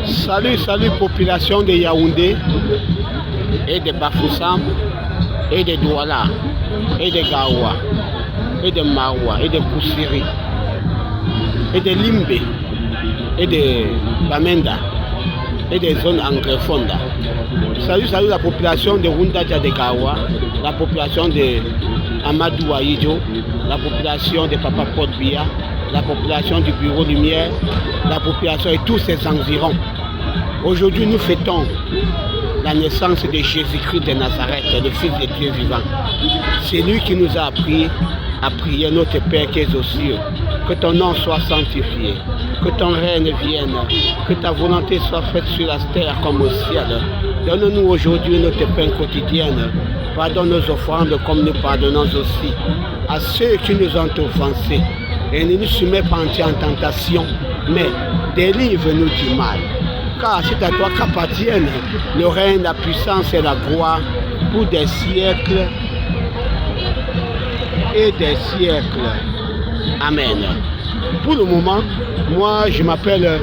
Salut population de Yaoundé et de Bafoussam et de Douala et de Gawa et de Maroua et de Koussiri et de Limbe et de Bamenda et des zones anglophones. Salut la population de Rundaja de Gawa, la population de Amadou Aïdjo, la population de Papa Podbia, la population du Bureau Lumière, la population et tous ses environs. Aujourd'hui, nous fêtons la naissance de Jésus-Christ de Nazareth, le Fils de Dieu vivant. C'est lui qui nous a appris à prier notre Père qui est aux cieux. Que ton nom soit sanctifié, que ton règne vienne, que ta volonté soit faite sur la terre comme au ciel. Donne-nous aujourd'hui notre pain quotidienne. Pardonne nos offrandes comme nous pardonnons aussi à ceux qui nous ont offensés. Et ne nous soumets pas en tentation, mais délivre-nous du mal. Car c'est à toi qu'appartiennent le règne, la puissance et la gloire pour des siècles et des siècles. Amen. Pour le moment, moi je m'appelle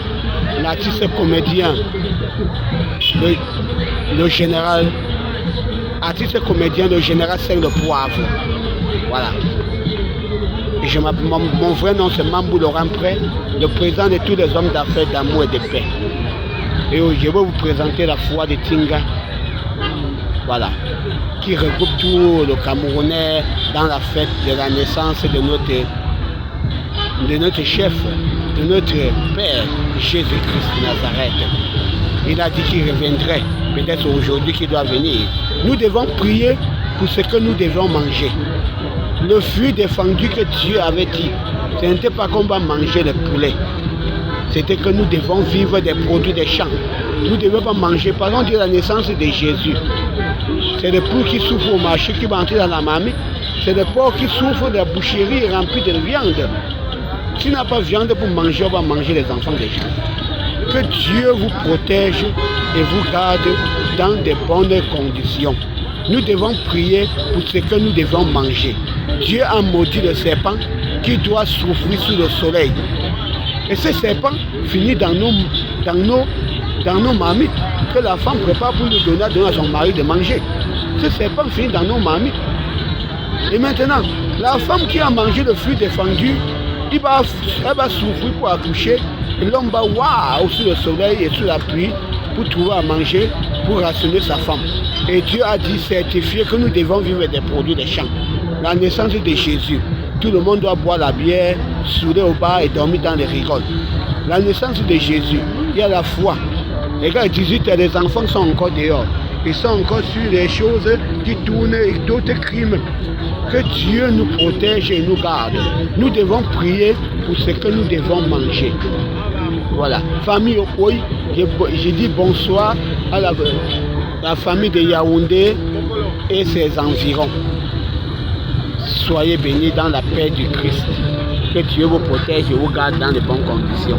l'artiste comédien, le général, artiste comédien, le général 5 de Poivre. Voilà. Mon vrai nom c'est Mambou Laurent Pré, le président de tous les hommes d'affaires d'amour et de paix. Et je vais vous présenter la foi de Tinga, voilà, qui regroupe tout le Camerounais dans la fête de la naissance de notre chef, de notre Père Jésus-Christ de Nazareth. Il a dit qu'il reviendrait, peut-être aujourd'hui qu'il doit venir. Nous devons prier pour ce que nous devons manger. Le fruit défendu que Dieu avait dit, ce n'était pas qu'on va manger le poulet. C'était que nous devons vivre des produits des champs. Nous ne devons pas manger. Par exemple, la naissance de Jésus. C'est le poulet qui souffre au marché qui va entrer dans la marmite. C'est le porc qui souffre de la boucherie remplie de viande. Si tu n'as pas de viande pour manger, on va manger les enfants des gens. Que Dieu vous protège et vous garde dans de bonnes conditions. Nous devons prier pour ce que nous devons manger. Dieu a maudit le serpent qui doit souffrir sous le soleil. Et ce serpent finit dans nos marmites que la femme prépare pour nous donner à son mari de manger. Ce serpent finit dans nos marmites. Et maintenant, la femme qui a mangé le fruit défendu, elle va souffrir pour accoucher. Et l'homme va sous le soleil et sous la pluie pour trouver à manger, pour rationner sa femme. Et Dieu a dit certifié que nous devons vivre des produits des champs. La naissance de Jésus. Tout le monde doit boire la bière, souder au bar et dormir dans les rigoles. La naissance de Jésus, il y a la foi. Les gars, 18 les enfants sont encore dehors. Ils sont encore sur les choses qui tournent et d'autres crimes. Que Dieu nous protège et nous garde. Nous devons prier pour ce que nous devons manger. Voilà. Famille Okoy, j'ai dit bonsoir à la famille de Yaoundé et ses environs. Soyez bénis dans la paix du Christ. Que Dieu vous protège et vous garde dans de bonnes conditions.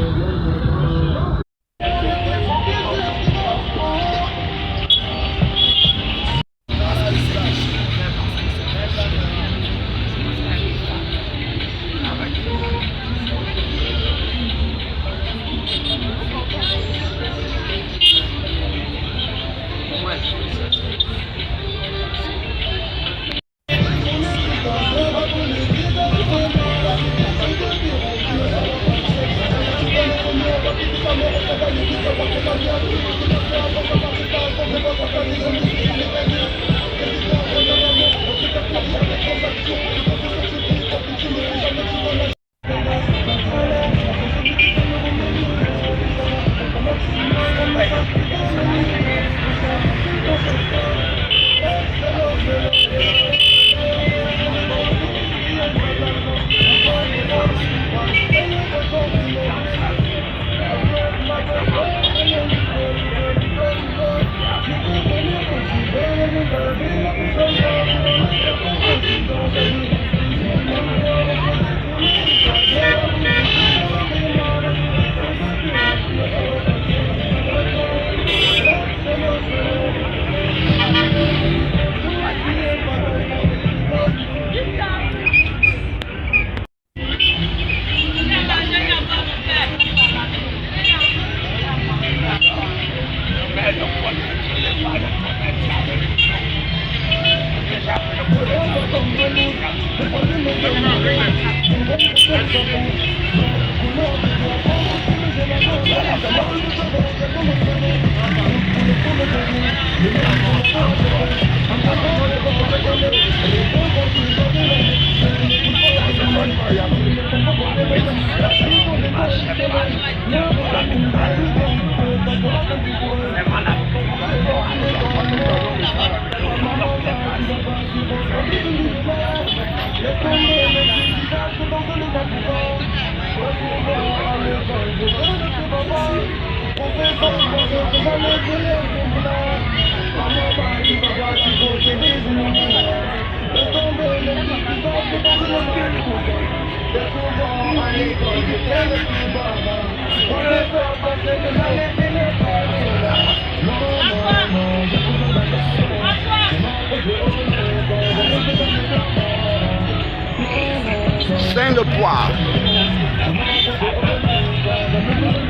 Saint-Le-Poire.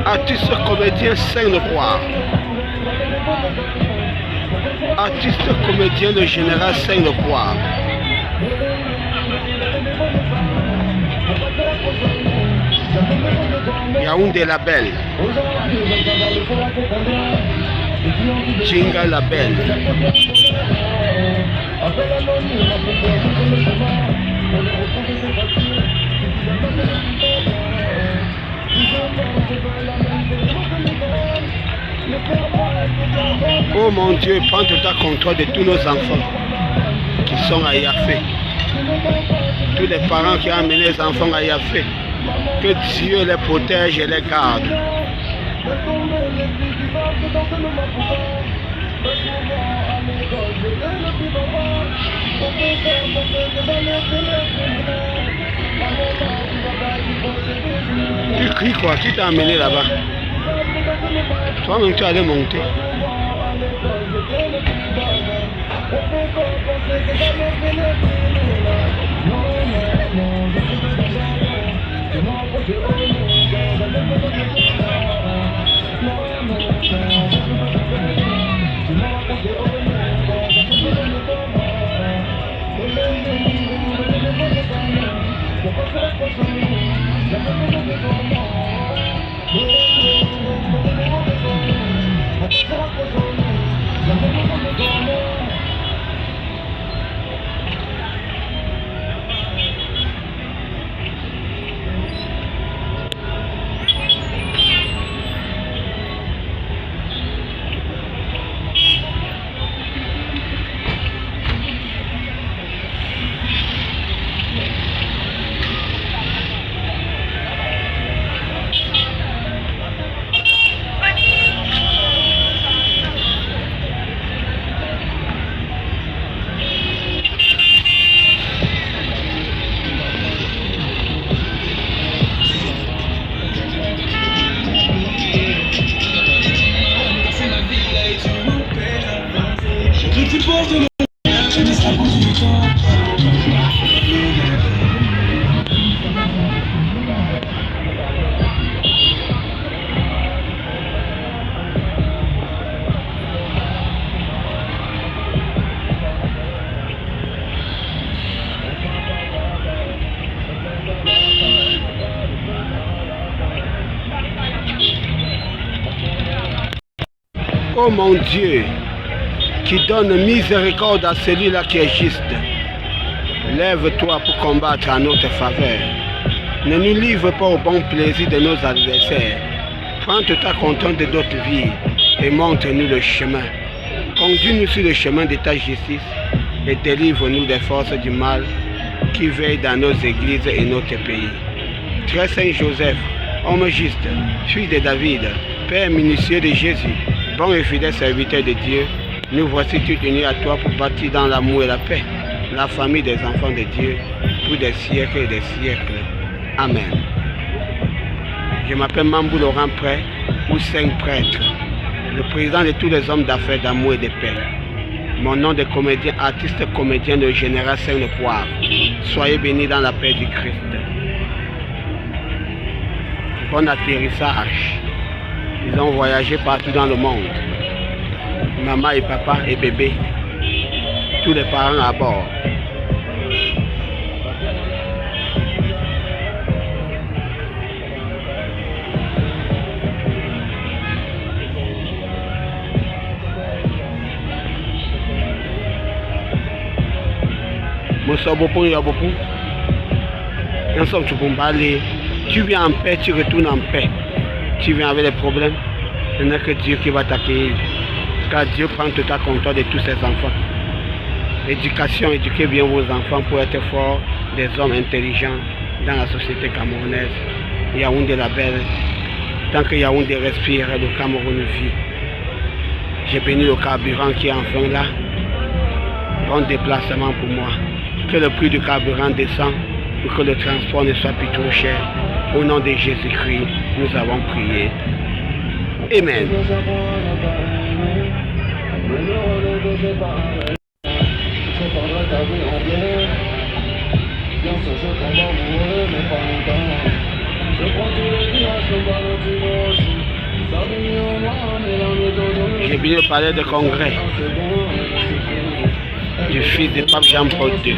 Artiste comédien Saint-Le-Poire. Artiste comédien de Général Saint-Le-Poire. Yaoundé Label. Jinga Label. Oh mon Dieu, prends tout à contrôle de tous nos enfants qui sont à Yafé. Tous les parents qui ont amené les enfants à Yafé. Que Dieu les protège et les garde. Tu cries quoi? Qui t'a amené là-bas? Toi-même tu allais monter. Oh mon Dieu, qui donne miséricorde à celui-là qui est juste. Lève-toi pour combattre en notre faveur. Ne nous livre pas au bon plaisir de nos adversaires. Prends ta content de notre vie et montre-nous le chemin. Conduis-nous sur le chemin de ta justice et délivre-nous des forces du mal qui veillent dans nos églises et notre pays. Très Saint Joseph, homme juste, fils de David, Père minutieux de Jésus, bon et fidèle serviteur de Dieu, nous voici tous unis à toi pour bâtir dans l'amour et la paix la famille des enfants de Dieu pour des siècles et des siècles. Amen. Je m'appelle Mambou Laurent Prêtre ou Saint Prêtre, le président de tous les hommes d'affaires d'amour et de paix. Mon nom de comédien, artiste comédien de Général Saint-Le-Poire. Soyez bénis dans la paix du Christ. Bon atterrissage. Ils ont voyagé partout dans le monde. Maman et papa et bébé. Tous les parents à bord. Tu viens en paix, tu retournes en paix. Tu viens avec des problèmes, ce n'est que Dieu qui va t'accueillir. Car Dieu prend tout à contrôle de tous ses enfants. Éducation, éduquez bien vos enfants pour être forts, des hommes intelligents dans la société camerounaise. Yaoundé la belle. Tant que Yaoundé respire, le Cameroun vit. J'ai béni le carburant qui est enfin là. Bon déplacement pour moi. Que le prix du carburant descende pour que le transport ne soit plus trop cher. Au nom de Jésus-Christ, nous avons prié. Amen. J'ai bien parlé de congrès du fils de Pape Jean-Paul II.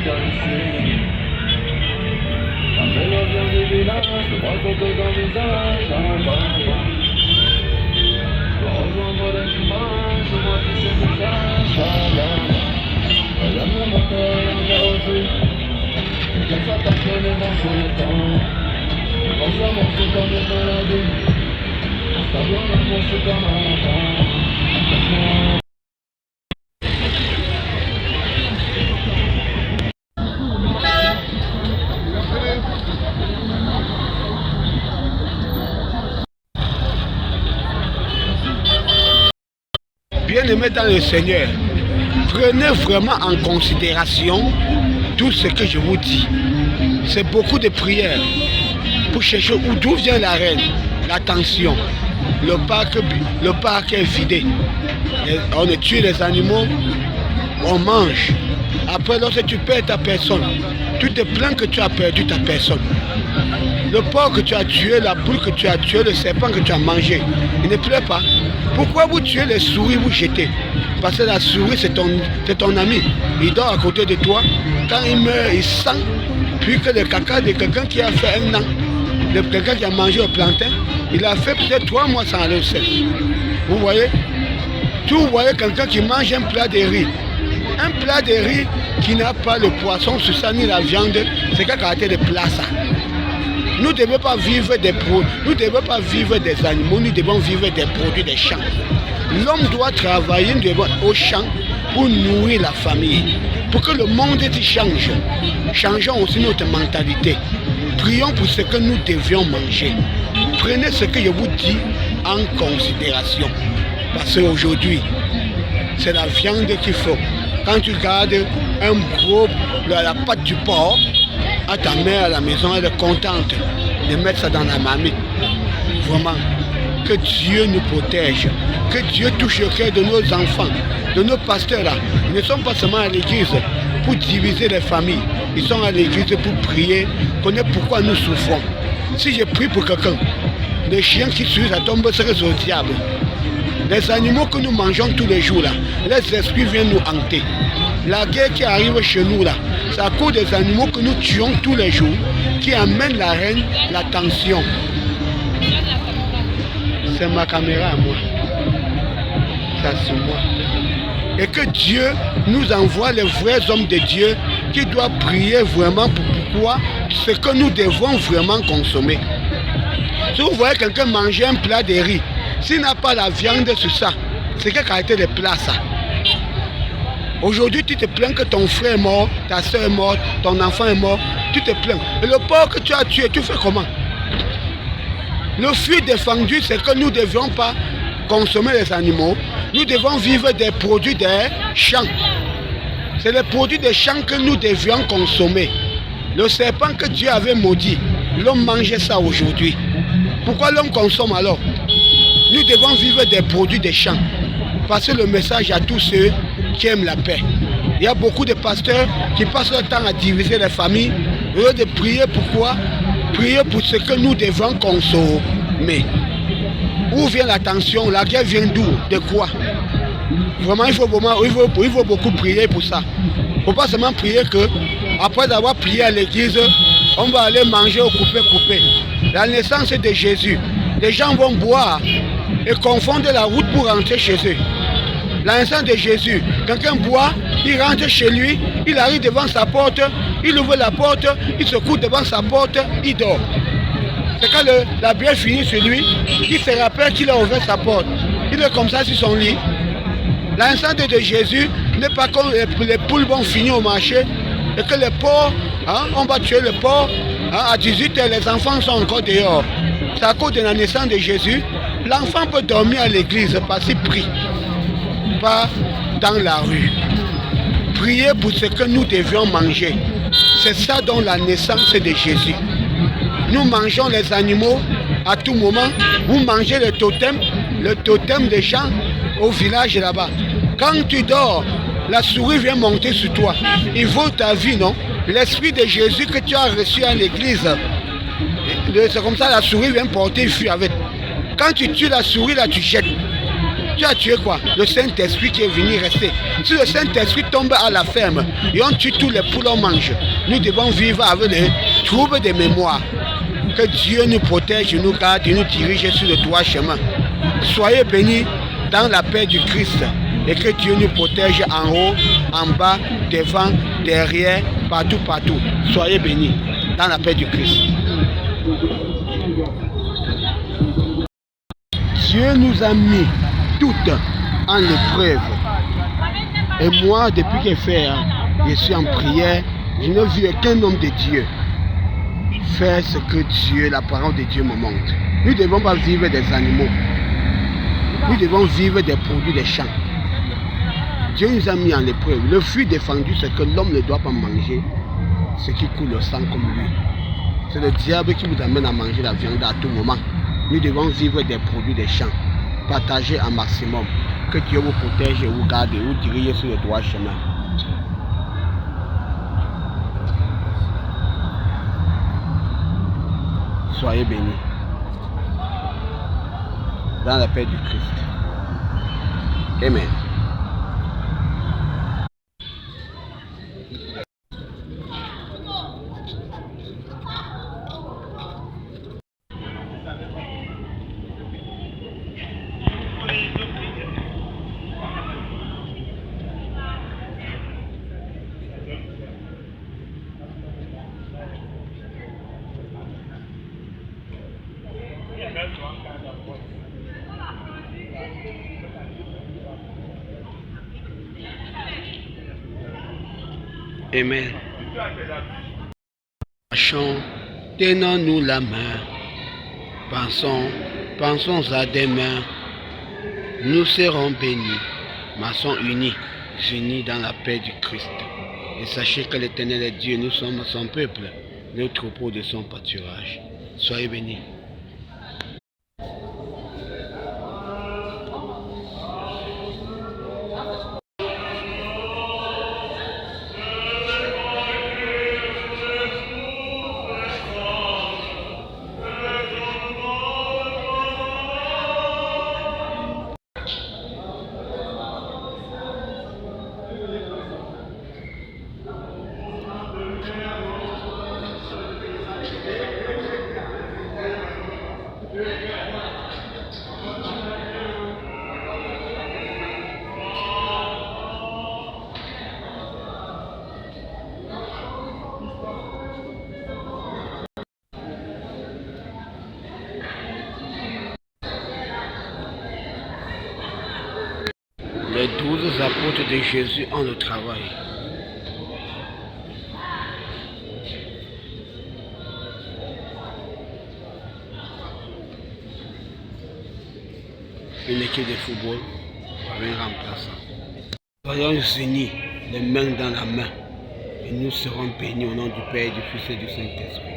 Bien-aimés dans le Seigneur, prenez vraiment en considération tout ce que je vous dis. C'est beaucoup de prières pour chercher d'où vient la reine, la tension. Le parc est vidé. On tue les animaux, on mange. Après, lorsque tu perds ta personne, tu te plains que tu as perdu ta personne. Le porc que tu as tué, la poule que tu as tué, le serpent que tu as mangé, il ne pleure pas. Pourquoi vous tuez les souris, vous jetez? Parce que la souris, c'est ton ami. Il dort à côté de toi. Quand il meurt, il sent. Puis que le caca de quelqu'un qui a fait un an, de quelqu'un qui a mangé le plantain, il a fait peut-être 3 mois sans aller au sel. Vous voyez? Vous voyez quelqu'un qui mange un plat de riz. Un plat de riz qui n'a pas le poisson sur ça, ni la viande, c'est quel caractère de plat ça? Nous ne devons pas vivre des produits, nous ne devons pas vivre des animaux, nous devons vivre des produits des champs. L'homme doit travailler au champ pour nourrir la famille, pour que le monde change. Changeons aussi notre mentalité. Prions pour ce que nous devions manger. Prenez ce que je vous dis en considération. Parce qu'aujourd'hui, c'est la viande qu'il faut. Quand tu gardes la pâte du porc, à ta mère à la maison, elle est contente de mettre ça dans la marmite. Vraiment, que Dieu nous protège, que Dieu touche le cœur de nos enfants, de nos pasteurs là. Ils ne sont pas seulement à l'église pour diviser les familles, ils sont à l'église pour prier, connaître pourquoi nous souffrons. Si je prie pour quelqu'un, les chiens qui suivent la tombe seraient au diable. Les animaux que nous mangeons tous les jours là, les esprits viennent nous hanter. La guerre qui arrive chez nous là, c'est à cause des animaux que nous tuons tous les jours qui amènent la haine, la tension. C'est ma caméra à moi. Ça c'est moi. Et que Dieu nous envoie les vrais hommes de Dieu qui doivent prier vraiment pour pourquoi ce que nous devons vraiment consommer. Si vous voyez quelqu'un manger un plat de riz, s'il n'a pas la viande sur ça, c'est quel caractère de plat ça? Aujourd'hui, tu te plains que ton frère est mort, ta soeur est morte, ton enfant est mort, tu te plains. Et le porc que tu as tué, tu fais comment? Le fruit défendu, c'est que nous ne devions pas consommer les animaux, nous devons vivre des produits des champs. C'est les produits des champs que nous devions consommer. Le serpent que Dieu avait maudit, l'homme mangeait ça aujourd'hui. Pourquoi l'homme consomme alors? Nous devons vivre des produits des champs. Passer le message à tous ceux qui aiment la paix. Il y a beaucoup de pasteurs qui passent leur temps à diviser les familles. Au lieu de prier pourquoi? Prier pour ce que nous devons consommer. Où vient la tension? La guerre vient d'où? De quoi? Vraiment, il faut beaucoup prier pour ça. Il ne faut pas seulement prier que, après avoir prié à l'église, on va aller manger au coupé. La naissance de Jésus. Les gens vont boire et confondre la route pour rentrer chez eux. l'ensemble de Jésus. Quelqu'un boit, il rentre chez lui, il arrive devant sa porte, il ouvre la porte, il se couche devant sa porte, il dort. C'est quand la bière finit sur lui, il se rappelle qu'il a ouvert sa porte. Il est comme ça sur son lit. L'ensemble de Jésus n'est pas comme les poules vont finir au marché et que les porcs, on va tuer le porc, à 18 h les enfants sont encore dehors. C'est à cause de la naissance de Jésus. L'enfant peut dormir à l'église parce qu'il prie, pas dans la rue. Prier pour ce que nous devions manger. C'est ça dans la naissance de Jésus. Nous mangeons les animaux à tout moment. Vous mangez le totem des gens au village là-bas. Quand tu dors, la souris vient monter sur toi. Il vaut ta vie, non? L'esprit de Jésus que tu as reçu à l'église, c'est comme ça la souris vient porter fuit avec. Quand tu tues la souris, là tu jettes. Tu as tué quoi? Le Saint-Esprit qui est venu rester. Si le Saint-Esprit tombe à la ferme et on tue tous les poules, on mange. Nous devons vivre avec les troubles de mémoire. Que Dieu nous protège, nous garde et nous dirige sur le droit chemin. Soyez bénis dans la paix du Christ. Et que Dieu nous protège en haut, en bas, devant, derrière, partout, partout. Soyez bénis dans la paix du Christ. Dieu nous a mis toutes en épreuve. Et moi, depuis que je suis en prière, je n'ai vu aucun homme de Dieu faire ce que Dieu, la parole de Dieu me montre. Nous ne devons pas vivre des animaux. Nous devons vivre des produits des champs. Dieu nous a mis en épreuve. Le fruit défendu, c'est que l'homme ne doit pas manger ce qui coule le sang comme lui. C'est le diable qui vous amène à manger la viande à tout moment. Nous devons vivre des produits des champs. Partager un maximum. Que Dieu vous protège et vous garde et vous dirige sur le droit chemin. Soyez bénis. Dans la paix du Christ. Amen. Amen. Marchons, tenons-nous la main. Pensons à demain. Nous serons bénis. Marchons unis dans la paix du Christ. Et sachez que l'Éternel est Dieu, nous sommes son peuple, le troupeau de son pâturage. Soyez bénis. Les 12 apôtres de Jésus ont le travail. Une équipe de football, un remplaçant. Soyons unis, les mains dans la main, et nous serons bénis au nom du Père, du Fils et du Saint-Esprit.